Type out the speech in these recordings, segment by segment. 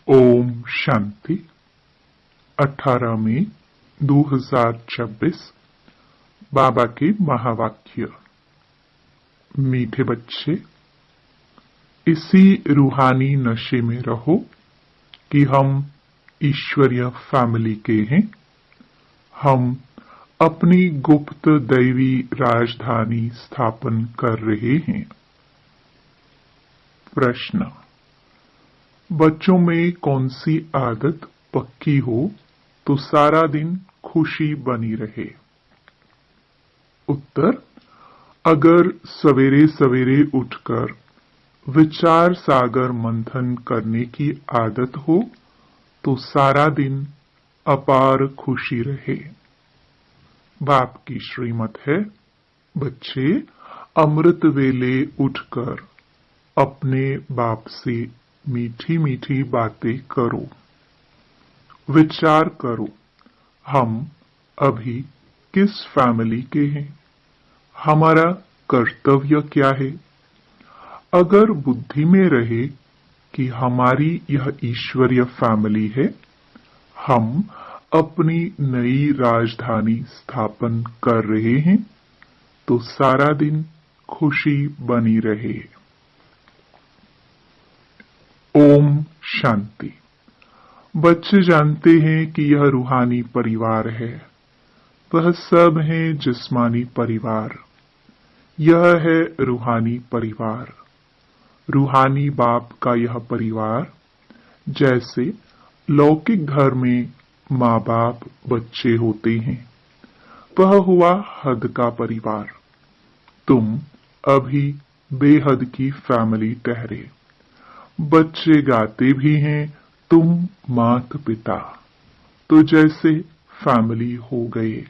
ओम शांति। 18 मई 2026 बाबा के महावाक्य। मीठे बच्चे, इसी रूहानी नशे में रहो कि हम ईश्वरीय फैमिली के हैं। हम अपनी गुप्त दैवी राजधानी स्थापन कर रहे हैं। प्रश्न: बच्चों में कौन सी आदत पक्की हो तो सारा दिन खुशी बनी रहे? उत्तर: अगर सवेरे सवेरे उठकर विचार सागर मंथन करने की आदत हो तो सारा दिन अपार खुशी रहे। बाप की श्रीमत है, बच्चे अमृत वेले उठकर अपने बाप से मीठी मीठी बातें करो। विचार करो, हम अभी किस फैमिली के हैं? हमारा कर्तव्य क्या है? अगर बुद्धि में रहे कि हमारी यह ईश्वरीय फैमिली है, हम अपनी नई राजधानी स्थापन कर रहे हैं, तो सारा दिन खुशी बनी रहे। ओम शांति। बच्चे जानते हैं कि यह रूहानी परिवार है, वह सब है जिस्मानी परिवार। यह है रूहानी परिवार, रूहानी बाप का यह परिवार। जैसे लौकिक घर में माँ बाप बच्चे होते हैं, वह हुआ हद का परिवार। तुम अभी बेहद की फैमिली ठहरे। बच्चे गाते भी हैं, तुम माता पिता तो जैसे फैमिली हो गए,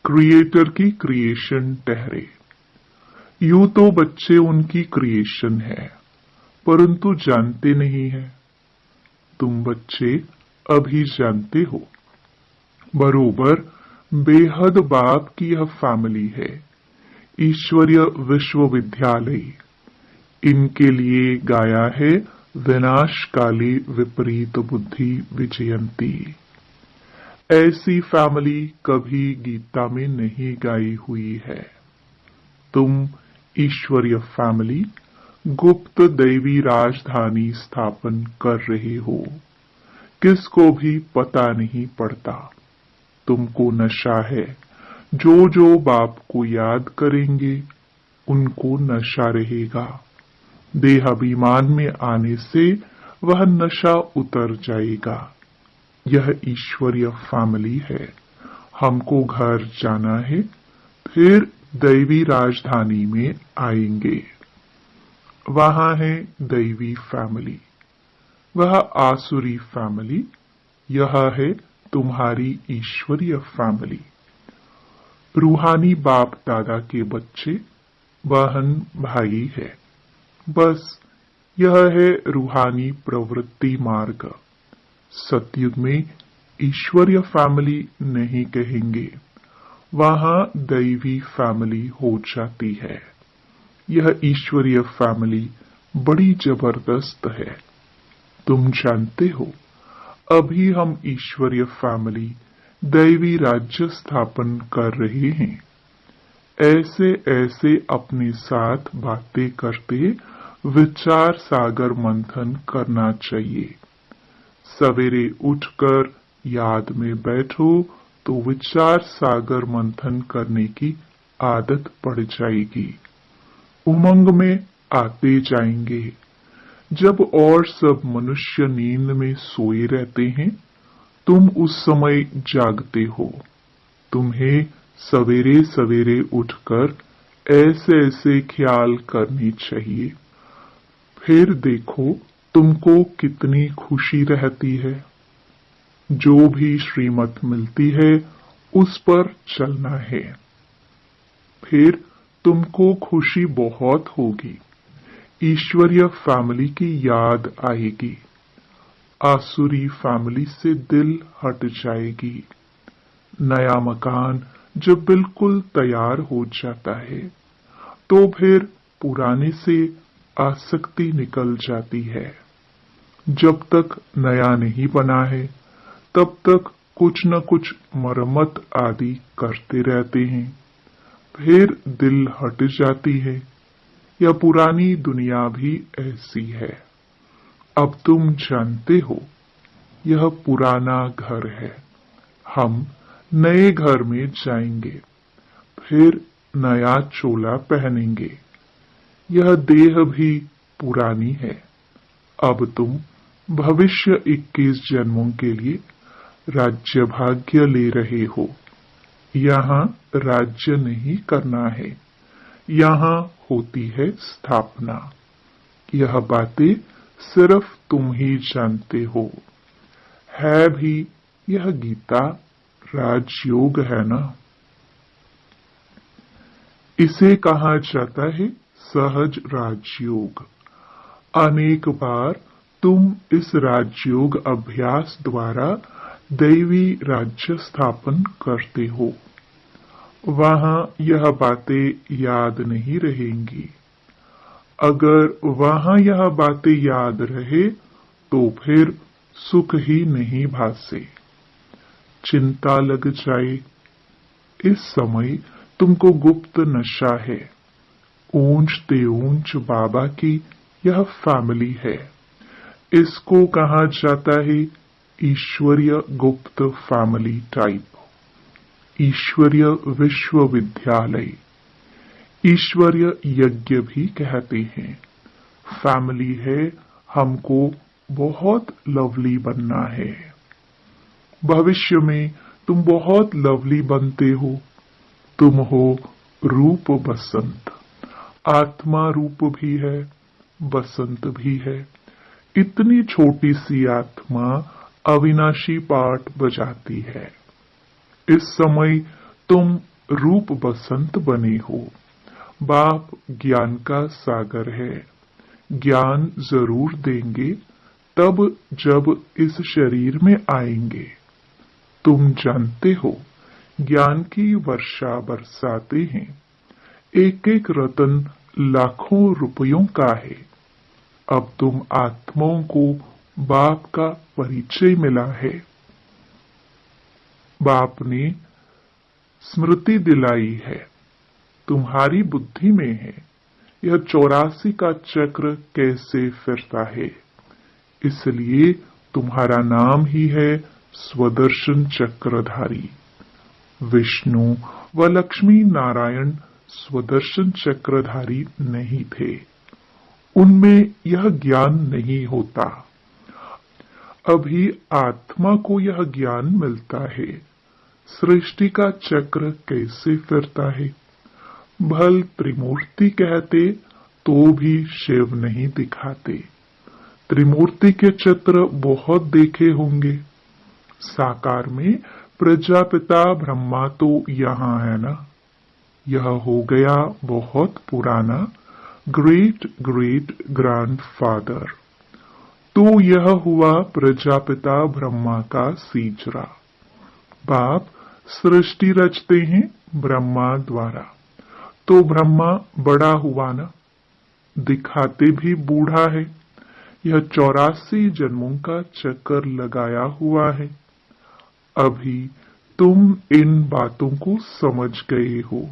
क्रिएटर की क्रिएशन ठहरे। यूं तो बच्चे उनकी क्रिएशन है, परंतु जानते नहीं है। तुम बच्चे अभी जानते हो, बरोबर बेहद बाप की यह फैमिली है, ईश्वरीय विश्वविद्यालय। इनके लिए गाया है विनाशकाली विपरीत बुद्धि विजयंती। ऐसी फैमिली कभी गीता में नहीं गाई हुई है। तुम ईश्वरीय फैमिली गुप्त दैवी राजधानी स्थापन कर रहे हो, किसको भी पता नहीं पड़ता। तुमको नशा है, जो जो बाप को याद करेंगे उनको नशा रहेगा। देहाभिमान में आने से वह नशा उतर जाएगा। यह ईश्वरीय फैमिली है। हमको घर जाना है, फिर दैवी राजधानी में आएंगे। वहां है दैवी फैमिली, वह आसुरी फैमिली। यह है तुम्हारी ईश्वरीय फैमिली। रूहानी बाप दादा के बच्चे बहन भाई है। बस यह है रूहानी प्रवृत्ति मार्ग। सतयुग में ईश्वरीय फैमिली नहीं कहेंगे, वहां दैवी फैमिली हो जाती है। यह ईश्वरीय फैमिली बड़ी जबरदस्त है। तुम जानते हो, अभी हम ईश्वरीय फैमिली दैवी राज्य स्थापन कर रहे हैं। ऐसे ऐसे अपने साथ बातें करते विचार सागर मंथन करना चाहिए। सवेरे उठकर याद में बैठो तो विचार सागर मंथन करने की आदत पड़ जाएगी। उमंग में आते जाएंगे। जब और सब मनुष्य नींद में सोए रहते हैं, तुम उस समय जागते हो। तुम्हें सवेरे सवेरे उठकर ऐसे ऐसे ख्याल करने चाहिए। फिर देखो तुमको कितनी खुशी रहती है। जो भी श्रीमत मिलती है उस पर चलना है। फिर तुमको खुशी बहुत होगी। ईश्वरीय फैमिली की याद आएगी। आसुरी फैमिली से दिल हट जाएगी। नया मकान जब बिल्कुल तैयार हो जाता है, तो फिर पुराने से आसक्ति निकल जाती है। जब तक नया नहीं बना है तब तक कुछ न कुछ मरम्मत आदि करते रहते हैं, फिर दिल हट जाती है। यह पुरानी दुनिया भी ऐसी है। अब तुम जानते हो, यह पुराना घर है। हम नए घर में जाएंगे, फिर नया चोला पहनेंगे। यह देह भी पुरानी है। अब तुम भविष्य 21 जन्मों के लिए राज्य भाग्य ले रहे हो। यहाँ राज्य नहीं करना है, यहाँ होती है स्थापना। यह बातें सिर्फ तुम ही जानते हो। है भी यह गीता राजयोग है ना। इसे कहा जाता है सहज राजयोग। अनेक बार तुम इस राजयोग अभ्यास द्वारा दैवी राज्य स्थापन करते हो। वहां यह बातें याद नहीं रहेंगी। अगर वहां यह बातें याद रहे तो फिर सुख ही नहीं भासे, चिंता लग जाए। इस समय तुमको गुप्त नशा है। ऊंच ते ऊंच बाबा की यह फैमिली है। इसको कहा जाता है ईश्वरीय गुप्त फैमिली टाइप, ईश्वरीय विश्वविद्यालय, ईश्वरीय यज्ञ भी कहते हैं। फैमिली है, हमको बहुत लवली बनना है। भविष्य में तुम बहुत लवली बनते हो। तुम हो रूप बसंत, आत्मा रूप भी है, बसंत भी है। इतनी छोटी सी आत्मा अविनाशी पाठ बजाती है। इस समय तुम रूप बसंत बने हो। बाप ज्ञान का सागर है। ज्ञान जरूर देंगे तब जब इस शरीर में आएंगे। तुम जानते हो, ज्ञान की वर्षा बरसाते हैं। एक एक रतन लाखों रुपयों का है। अब तुम आत्माओं को बाप का परिचय मिला है। बाप ने स्मृति दिलाई है, तुम्हारी बुद्धि में है यह 84 का चक्र कैसे फिरता है। इसलिए तुम्हारा नाम ही है स्वदर्शन चक्रधारी। विष्णु व लक्ष्मी नारायण स्वदर्शन चक्रधारी नहीं थे। उनमें यह ज्ञान नहीं होता। अभी आत्मा को यह ज्ञान मिलता है। सृष्टि का चक्र कैसे फिरता है। भल त्रिमूर्ति कहते तो भी शिव नहीं दिखाते। त्रिमूर्ति के चित्र बहुत देखे होंगे। साकार में प्रजापिता ब्रह्मा तो यहाँ है ना। यह हो गया बहुत पुराना ग्रेट ग्रेट ग्रैंडफादर। तो यह हुआ प्रजापिता ब्रह्मा का सीजरा। बाप सृष्टि रचते हैं ब्रह्मा द्वारा, तो ब्रह्मा बड़ा हुआ ना, दिखाते भी बूढ़ा है। यह 84 जन्मों का चक्कर लगाया हुआ है। अभी तुम इन बातों को समझ गए हो।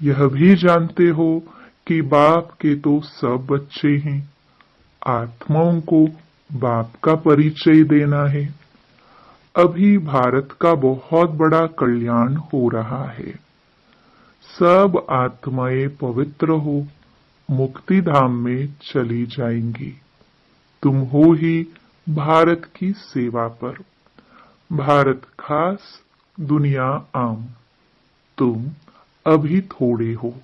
यह भी जानते हो कि बाप के तो सब बच्चे हैं। आत्माओं को बाप का परिचय देना है। अभी भारत का बहुत बड़ा कल्याण हो रहा है। सब आत्माएं पवित्र हो मुक्ति धाम में चली जाएंगी। तुम हो ही भारत की सेवा पर। भारत खास, दुनिया आम। तुम अभी थोड़े हो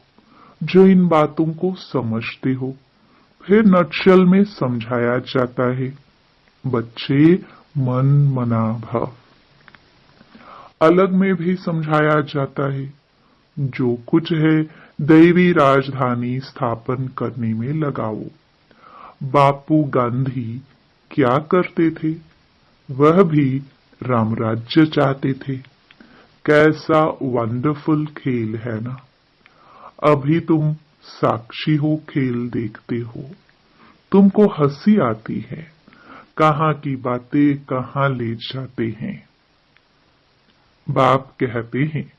जो इन बातों को समझते हो। फिर नटशल में समझाया जाता है, बच्चे मन मना भव। अलग में भी समझाया जाता है, जो कुछ है दैवी राजधानी स्थापन करने में लगाओ। बापू गांधी क्या करते थे, वह भी रामराज्य चाहते थे। कैसा वंडरफुल खेल है ना। अभी तुम साक्षी हो, खेल देखते हो। तुमको हंसी आती है, कहाँ की बातें कहाँ ले जाते हैं। बाप कहते हैं,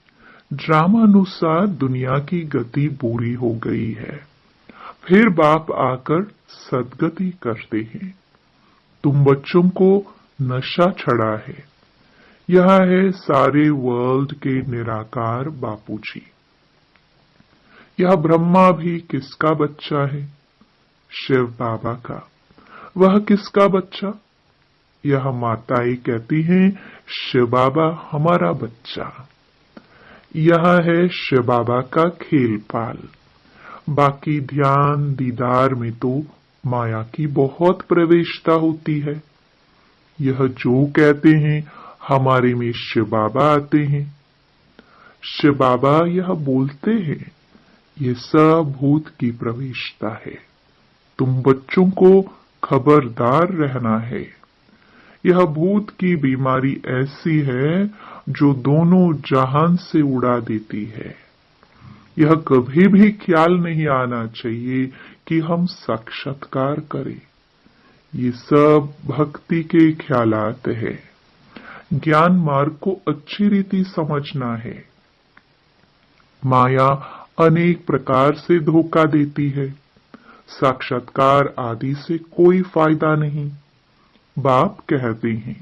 ड्रामानुसार दुनिया की गति बुरी हो गई है। फिर बाप आकर सद्गति करते हैं। तुम बच्चों को नशा चढ़ा है। यह है सारे वर्ल्ड के निराकार बापूजी। यह ब्रह्मा भी किसका बच्चा है? शिव बाबा का। वह किसका बच्चा? यह माताएं कहती हैं, शिव बाबा हमारा बच्चा। यह है शिव बाबा का खेल पाल। बाकी ध्यान दीदार में तो माया की बहुत प्रवेशता होती है। यह जो कहते हैं हमारे में शिव बाबा आते हैं, शिव बाबा यह बोलते हैं, ये सब भूत की प्रवेशता है। तुम बच्चों को खबरदार रहना है। यह भूत की बीमारी ऐसी है जो दोनों जहान से उड़ा देती है। यह कभी भी ख्याल नहीं आना चाहिए कि हम साक्षात्कार करें। ये सब भक्ति के ख्यालात है। ज्ञान मार्ग को अच्छी रीति समझना है। माया अनेक प्रकार से धोखा देती है। साक्षात्कार आदि से कोई फायदा नहीं। बाप कहते हैं,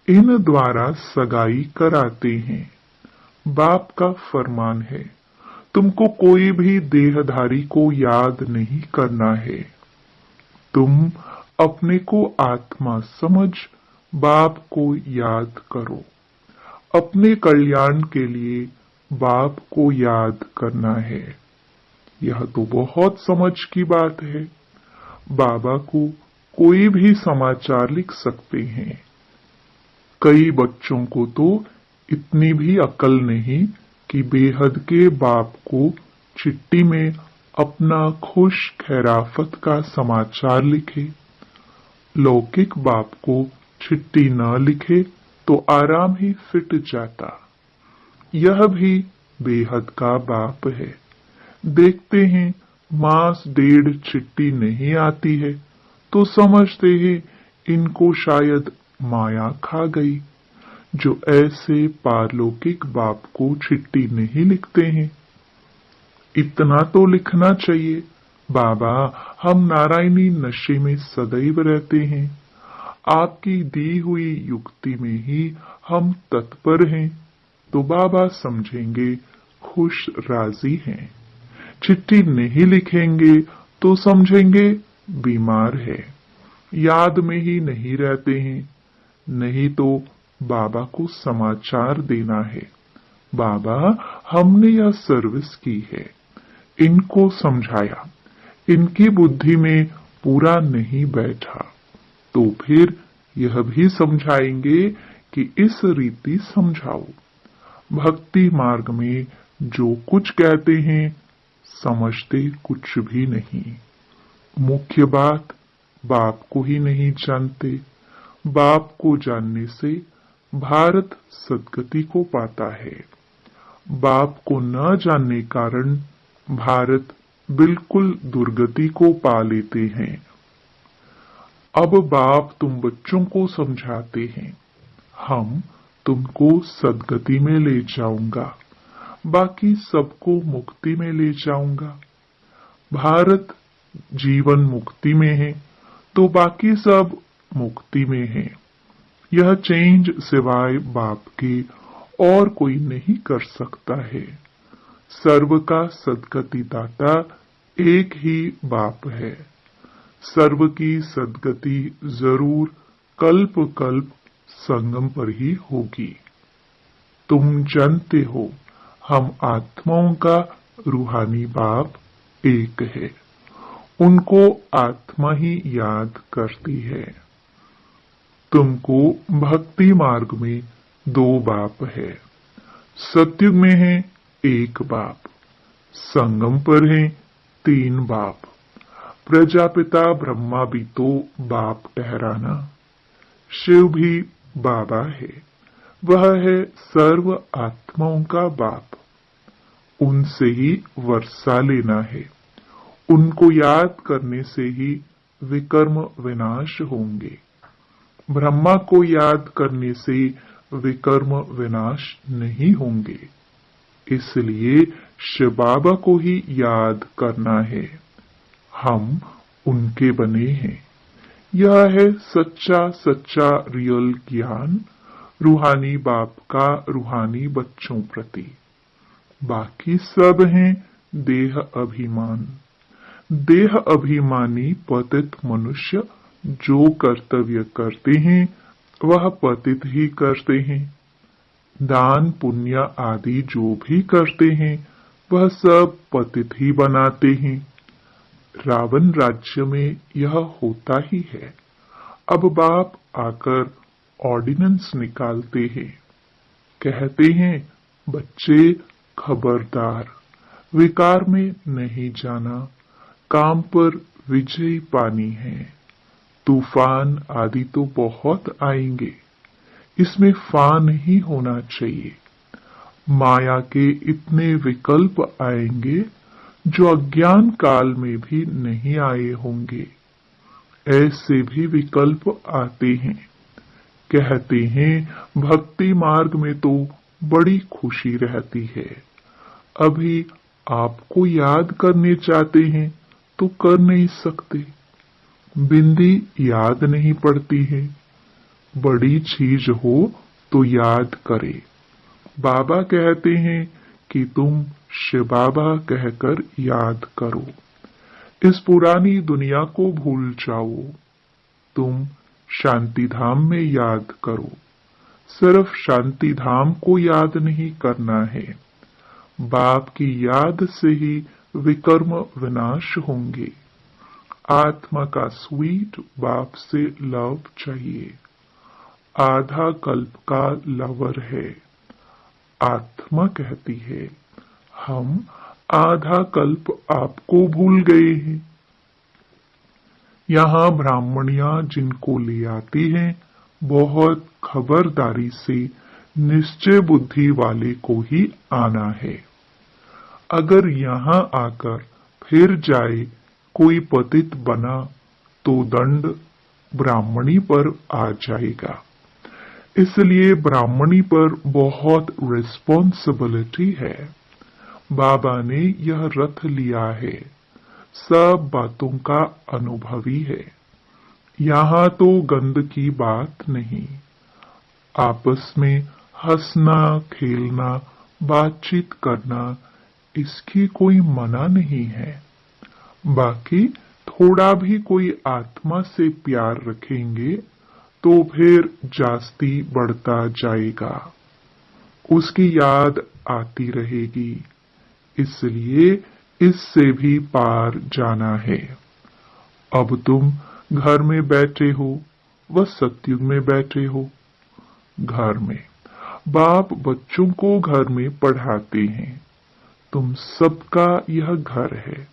इन द्वारा सगाई कराते हैं। बाप का फरमान है, तुमको कोई भी देहधारी को याद नहीं करना है। तुम अपने को आत्मा समझ बाप को याद करो। अपने कल्याण के लिए बाप को याद करना है। यह तो बहुत समझ की बात है। बाबा को कोई भी समाचार लिख सकते हैं। कई बच्चों को तो इतनी भी अकल नहीं कि बेहद के बाप को चिट्ठी में अपना खुश खैराफत का समाचार लिखे। लौकिक बाप को चिट्ठी न लिखे तो आराम ही फिट जाता। यह भी बेहद का बाप है। देखते हैं मास डेढ़ चिट्ठी नहीं आती है तो समझते हैं इनको शायद माया खा गई, जो ऐसे पारलौकिक बाप को चिट्ठी नहीं लिखते हैं। इतना तो लिखना चाहिए, बाबा हम नारायणी नशे में सदैव रहते हैं। आपकी दी हुई युक्ति में ही हम तत्पर हैं, तो बाबा समझेंगे खुश राजी हैं। चिट्ठी नहीं लिखेंगे तो समझेंगे बीमार है, याद में ही नहीं रहते हैं। नहीं तो बाबा को समाचार देना है, बाबा हमने यह सर्विस की है, इनको समझाया, इनकी बुद्धि में पूरा नहीं बैठा, तो फिर यह भी समझाएंगे कि इस रीति समझाओ। भक्ति मार्ग में जो कुछ कहते हैं समझते कुछ भी नहीं। मुख्य बात बाप को ही नहीं जानते। बाप को जानने से भारत सद्गति को पाता है। बाप को न जानने कारण भारत बिल्कुल दुर्गति को पा लेते हैं। अब बाप तुम बच्चों को समझाते हैं, हम तुमको सद्गति में ले जाऊंगा, बाकी सबको मुक्ति में ले जाऊंगा। भारत जीवन मुक्ति में है तो बाकी सब मुक्ति में है। यह चेंज सिवाय बाप के और कोई नहीं कर सकता है। सर्व का सद्गति दाता एक ही बाप है। सर्व की सद्गति जरूर कल्प कल्प संगम पर ही होगी। तुम जानते हो हम आत्माओं का रूहानी बाप एक है, उनको आत्मा ही याद करती है। तुमको भक्ति मार्ग में दो बाप है। सतयुग में है एक बाप, संगम पर है तीन बाप। प्रजापिता ब्रह्मा भी तो बाप ठहराना। शिव भी बाबा है, वह है सर्व आत्माओं का बाप। उनसे ही वर्षा लेना है। उनको याद करने से ही विकर्म विनाश होंगे। ब्रह्मा को याद करने से विकर्म विनाश नहीं होंगे, इसलिए शिव बाबा को ही याद करना है। हम उनके बने हैं। यह है सच्चा सच्चा रियल ज्ञान रूहानी बाप का रूहानी बच्चों प्रति। बाकी सब हैं देह अभिमान। देह अभिमानी पतित मनुष्य जो कर्तव्य करते हैं वह पतित ही करते हैं। दान पुण्य आदि जो भी करते हैं वह सब पतित ही बनाते हैं। रावण राज्य में यह होता ही है। अब बाप आकर ऑर्डिनेंस निकालते हैं, कहते हैं बच्चे खबरदार, विकार में नहीं जाना, काम पर विजय पानी है। तूफान आदि तो बहुत आएंगे, इसमें फान ही होना चाहिए। माया के इतने विकल्प आएंगे जो अज्ञान काल में भी नहीं आए होंगे। ऐसे भी विकल्प आते हैं। कहते हैं भक्ति मार्ग में तो बड़ी खुशी रहती है। अभी आपको याद करने चाहते हैं तो कर नहीं सकते। बिंदी याद नहीं पड़ती है। बड़ी चीज हो तो याद करे। बाबा कहते हैं कि तुम शिव बाबा कहकर याद करो। इस पुरानी दुनिया को भूल जाओ। तुम शांति धाम में याद करो। सिर्फ शांति धाम को याद नहीं करना है। बाप की याद से ही विकर्म विनाश होंगे। आत्मा का स्वीट बाप से लव चाहिए। आधा कल्प का लवर है। आत्मा कहती है हम आधा कल्प आपको भूल गए हैं। यहाँ ब्राह्मणियां जिनको ले आती हैं बहुत खबरदारी से निश्चय बुद्धि वाले को ही आना है। अगर यहाँ आकर फिर जाए कोई पतित बना तो दंड ब्राह्मणी पर आ जाएगा। इसलिए ब्राह्मणी पर बहुत रिस्पॉन्सिबिलिटी है। बाबा ने यह रथ लिया है। सब बातों का अनुभवी है। यहाँ तो गंद की बात नहीं। आपस में हंसना खेलना बातचीत करना इसकी कोई मना नहीं है। बाकी थोड़ा भी कोई आत्मा से प्यार रखेंगे तो फिर जास्ती बढ़ता जाएगा। उसकी याद आती रहेगी। इसलिए इससे भी पार जाना है। अब तुम घर में बैठे हो व सतयुग में बैठे हो। घर में बाप बच्चों को घर में पढ़ाते हैं। तुम सबका यह घर है।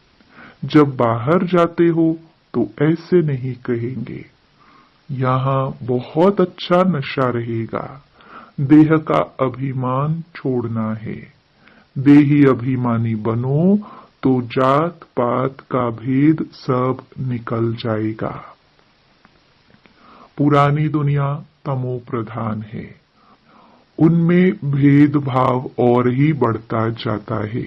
जब बाहर जाते हो तो ऐसे नहीं कहेंगे। यहाँ बहुत अच्छा नशा रहेगा। देह का अभिमान छोड़ना है। देही अभिमानी बनो तो जात पात का भेद सब निकल जाएगा। पुरानी दुनिया तमो प्रधान है। उनमें भेदभाव और ही बढ़ता जाता है।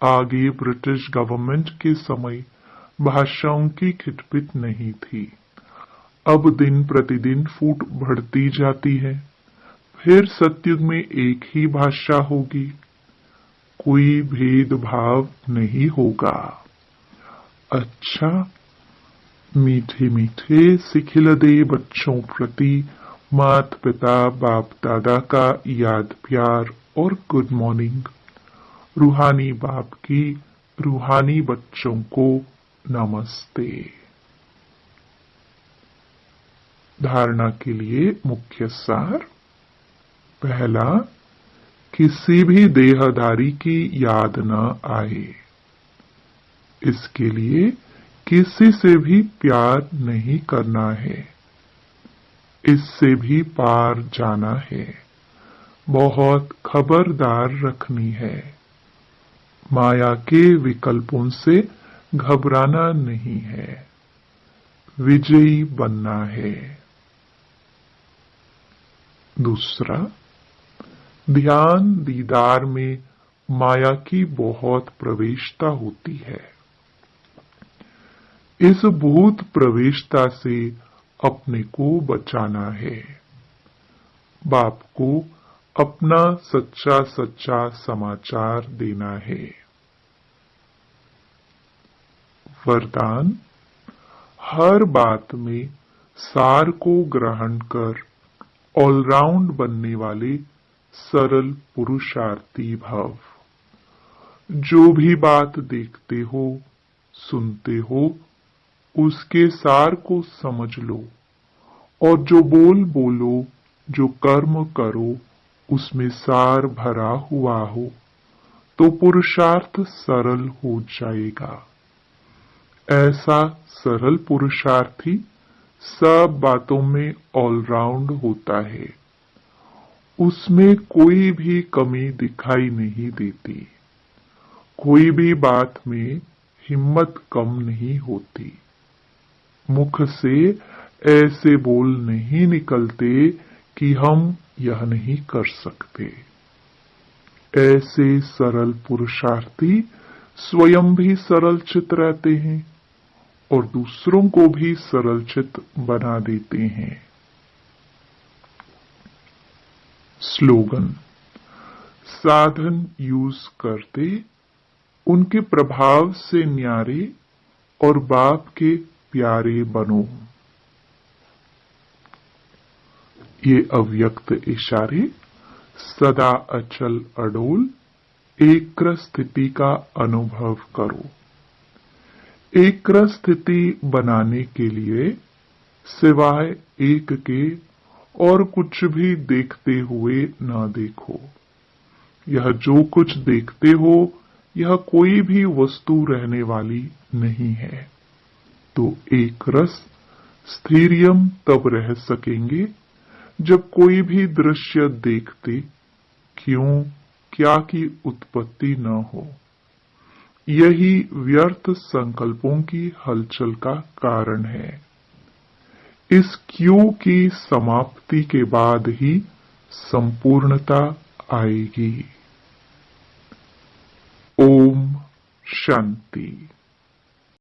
आगे ब्रिटिश गवर्नमेंट के समय भाषाओं की खिटपिट नहीं थी। अब दिन प्रतिदिन फूट बढ़ती जाती है। फिर सतयुग में एक ही भाषा होगी। कोई भेदभाव नहीं होगा। अच्छा, मीठे मीठे सिखिलदे बच्चों प्रति माता पिता बाप दादा का याद प्यार और गुड मॉर्निंग। रूहानी बाप की रूहानी बच्चों को नमस्ते। धारणा के लिए मुख्य सार। पहला, किसी भी देहधारी की याद न आए। इसके लिए किसी से भी प्यार नहीं करना है। इससे भी पार जाना है। बहुत खबरदार रखनी है। माया के विकल्पों से घबराना नहीं है। विजयी बनना है। दूसरा, ध्यान दीदार में माया की बहुत प्रवेशता होती है। इस भूत प्रवेशता से अपने को बचाना है। बाप को अपना सच्चा सच्चा समाचार देना है। वरदान, हर बात में सार को ग्रहण कर ऑलराउंड बनने वाले सरल पुरुषार्थी भव। जो भी बात देखते हो, सुनते हो, उसके सार को समझ लो और जो बोल बोलो, जो कर्म करो, उसमें सार भरा हुआ हो तो पुरुषार्थ सरल हो जाएगा। ऐसा सरल पुरुषार्थी सब बातों में ऑलराउंड होता है। उसमें कोई भी कमी दिखाई नहीं देती। कोई भी बात में हिम्मत कम नहीं होती। मुख से ऐसे बोल नहीं निकलते कि हम यह नहीं कर सकते। ऐसे सरल पुरुषार्थी स्वयं भी सरल चित्त रहते हैं और दूसरों को भी सरल चित्त बना देते हैं। स्लोगन, साधन यूज करते उनके प्रभाव से न्यारे और बाप के प्यारे बनो। ये अव्यक्त इशारे सदा अचल अडोल एक्रस स्थिति का अनुभव करो। एक्रस स्थिति बनाने के लिए सिवाय एक के और कुछ भी देखते हुए न देखो। यह जो कुछ देखते हो, यह कोई भी वस्तु रहने वाली नहीं है। तो एक रस स्थिरियम तब रह सकेंगे जब कोई भी दृश्य देखते क्यों क्या की उत्पत्ति न हो। यही व्यर्थ संकल्पों की हलचल का कारण है। इस क्यों की समाप्ति के बाद ही संपूर्णता आएगी। ओम शांति।